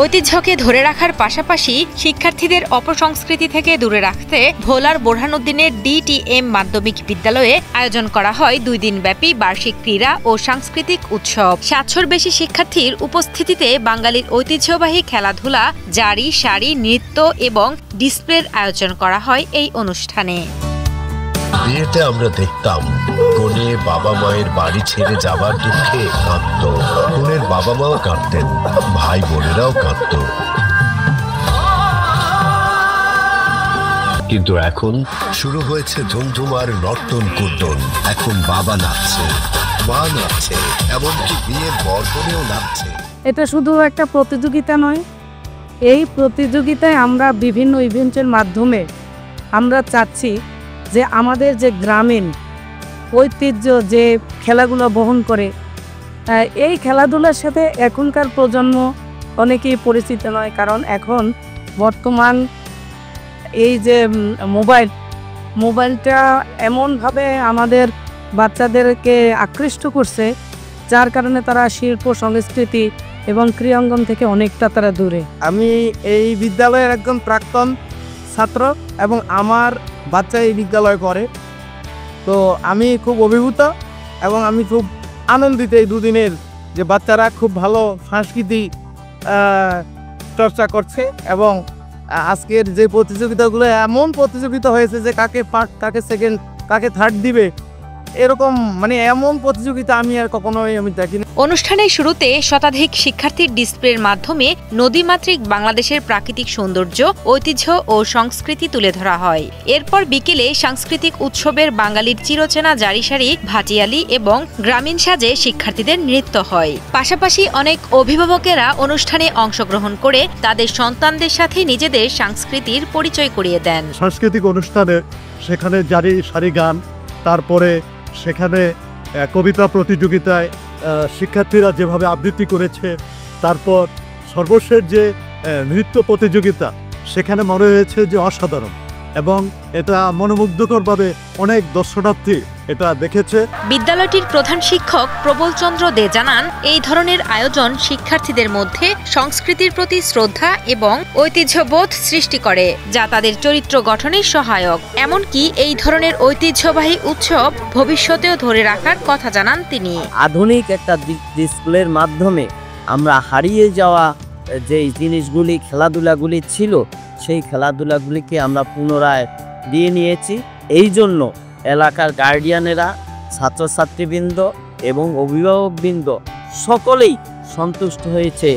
ঐতিহ্যকে ধরে রাখার পাশাপাশি শিক্ষার্থীদের অপসংস্কৃতি থেকে দূরে রাখতে ভোলার বোরহানুদ্দিনের DTM মাধ্যমিক বিদ্যালয়ে আয়োজন করা হয় 2 দিনব্যাপী বার্ষিক ক্রীড়া ও সাংস্কৃতিক উৎসব। 700-র বেশি শিক্ষার্থীর উপস্থিতিতে বাঙালির ঐতিহ্যবাহী খেলাধুলা, জারি, শাড়ি, নৃত্য এবং ডিসপ্লের আয়োজন করা হয় এই অনুষ্ঠানে। বিয়েতে আমরা দেখতাম কনে বাবা মায়ের বাড়ি ছেড়ে যাবার দুঃখে কাঁদত, কনের বাবা মাও কাঁদতেন, ভাই বোনেরাও কাঁদত। কিন্তু এখন শুরু হয়েছে ধুমধুমার নর্তন কুর্দন। এখন বাবা নাচছে, মা নাচছে, এমনকি বিয়ের বরকনেও নাচছে। এটা শুধু একটা প্রতিযোগিতা নয়, এই প্রতিযোগিতায় আমরা বিভিন্ন ইভেন্টের মাধ্যমে আমরা চাচ্ছি যে আমাদের যে গ্রামীণ ঐতিহ্য যে খেলাগুলো বহন করে, এই খেলাধুলার সাথে এখনকার প্রজন্ম অনেকেই পরিচিত নয়। কারণ এখন বর্তমান এই যে মোবাইলটা এমনভাবে আমাদের বাচ্চাদেরকে আকৃষ্ট করছে, যার কারণে তারা শিল্প সংস্কৃতি এবং ক্রীড়াঙ্গন থেকে অনেকটা তারা দূরে। আমি এই বিদ্যালয়ের একজন প্রাক্তন ছাত্র এবং আমার বাচ্চা এই বিদ্যালয়ে পড়ে, তো আমি খুব অভিভূত এবং আমি খুব আনন্দিত এই 2 দিনের যে বাচ্চারা খুব ভালো সাংস্কৃতিক চর্চা করছে। এবং আজকের যে প্রতিযোগিতাগুলো এমন প্রতিযোগিতা হয়েছে যে কাকে ফার্স্ট, কাকে সেকেন্ড, কাকে থার্ড দিবে, এরকম এমন প্রতিযোগিতা আমি আর কখনোই দেখিনি। অনুষ্ঠানের শুরুতে শতাধিক শিক্ষার্থীর ডিসপ্লের মাধ্যমে নদীমাতৃক বাংলাদেশের প্রাকৃতিক সৌন্দর্য, ঐতিহ্য ও সংস্কৃতি তুলে ধরা হয়। এরপর বিকেলে সাংস্কৃতিক উৎসবের বাঙালির চিরচেনা জারিশাড়ি, ভাটিয়ালি এবং গ্রামীণ সাজে শিক্ষার্থীদের নৃত্য হয়। পাশাপাশি অনেক অভিভাবকেরা অনুষ্ঠানে অংশগ্রহণ করে তাদের সন্তানদের সাথে নিজেদের সংস্কৃতির পরিচয় করিয়ে দেন। সাংস্কৃতিক অনুষ্ঠানে সেখানে জারি শাড়ি গান, তারপরে সেখানে কবিতা প্রতিযোগিতায় শিক্ষার্থীরা যেভাবে আবৃত্তি করেছে, তারপর সর্বশেষ যে নৃত্য প্রতিযোগিতা, সেখানে মনে হয়েছে যে অসাধারণ এবং এটা মনোমুগ্ধকরভাবে অনেক দর্শনার্থী এটা দেখেছে। বিদ্যালয়টির প্রধান শিক্ষক প্রবল চন্দ্র দে জানান, এই ধরনের আয়োজন শিক্ষার্থীদের মধ্যে সংস্কৃতির প্রতি শ্রদ্ধা এবং ঐতিহ্যবোধ সৃষ্টি করে, যা তাদের চরিত্র গঠনে সহায়ক। এমনকি এই ধরনের ঐতিহ্যবাহী উৎসব ভবিষ্যতেও ধরে রাখার কথা জানান তিনি। আধুনিক একটা ডিসপ্লের মাধ্যমে আমরা হারিয়ে যাওয়া যে জিনিসগুলি, খেলাধুলাগুলি ছিল, সেই খেলাধুলাগুলিকে আমরা পুনরায় দিয়ে নিয়েছি। এই জন্য এলাকার গার্ডিয়ানেরা, ছাত্রছাত্রীবৃন্দ এবং অভিভাবকবৃন্দ সকলেই সন্তুষ্ট হয়েছে।